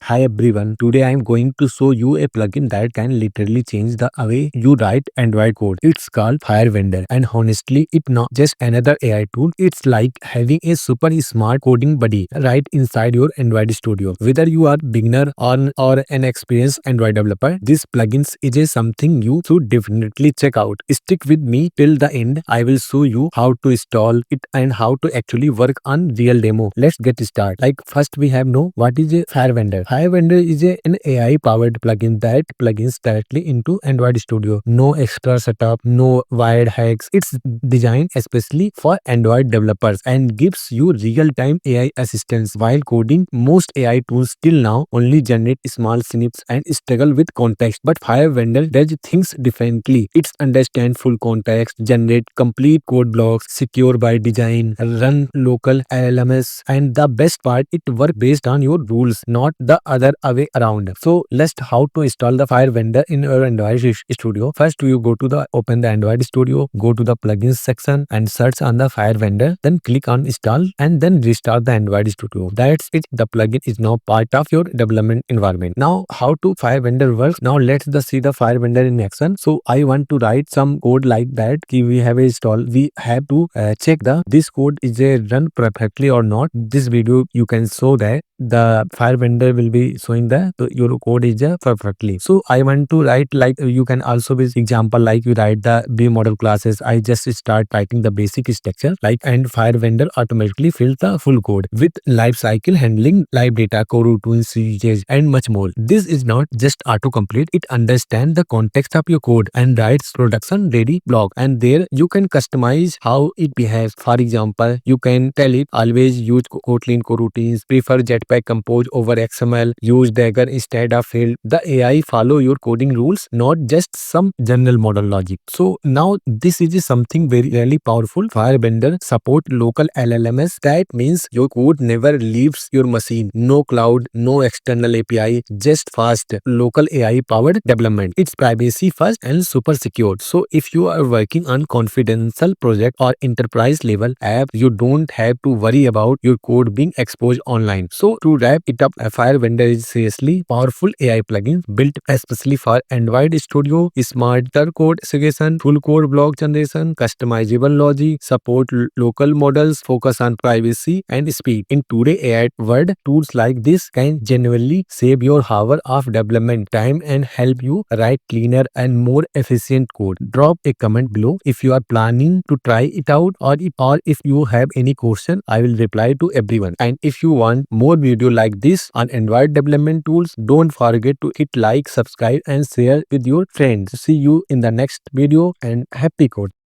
Hi everyone, today I am going to show you a plugin that can literally change the way you write Android code. It's called Firebender, and honestly it's not just another AI tool, it's like having a super smart coding buddy right inside your Android studio. Whether you are beginner or an experienced Android developer, this plugin is something you should definitely check out. Stick with me till the end. I will show you how to install it and how to actually work on real demo. Let's get started. Like first we have know what is a Firebender. Firebender is an AI powered plugin that plugins directly into Android Studio. No extra setup, no wired hacks. It's designed especially for Android developers and gives you real-time AI assistance while coding. Most AI tools till now only generate small snippets and struggle with context, but Firebender does things differently. It understands full context, generate complete code blocks, secure by design, run local LLMs, and the best part, it works based on your rules, not the other way around. So let's how to install the Firebender in your Android Studio. First, you go to the open the Android Studio, go to the plugins section and search on the Firebender. Then click on install and then restart the Android Studio. That's it. The plugin is now part of your development environment. Now, how to Firebender works? Now let's see the Firebender in action. So I want to write some code like that. We have a install. We have to check the this code is a run perfectly or not. This video you can show that the Firebender will be showing that your code is perfectly. So I want to write like you can also be example like you write the B model classes. I just start writing the basic structure like and Firebender automatically fills the full code with lifecycle handling, live data, coroutines, usage and much more. This is not just autocomplete. It understands the context of your code and writes production ready block, and there you can customize how it behaves. For example, you can tell it always use Kotlin coroutines, prefer Jetpack Compose over XML, use Dagger instead of Field. The AI follow your coding rules, not just some general model logic. So now this is something very really powerful. Firebender support local LLMs. That means your code never leaves your machine. No cloud, no external API, just fast local AI powered development. It's privacy first and super secure. So if you are working on confidential project or enterprise level app, you don't have to worry about your code being exposed online. So to wrap it up, Firebender is seriously powerful AI plugin built especially for Android Studio, smarter code suggestion, full code block generation, customizable logic, support local models, focus on privacy and speed. In today's AI world, tools like this can genuinely save your hour of development time and help you write cleaner and more efficient code. Drop a comment below if you are planning to try it out, or if you have any question, I will reply to everyone. And if you want more video like this on Android development tools, don't forget to hit like, subscribe and share with your friends. See you in the next video and happy code.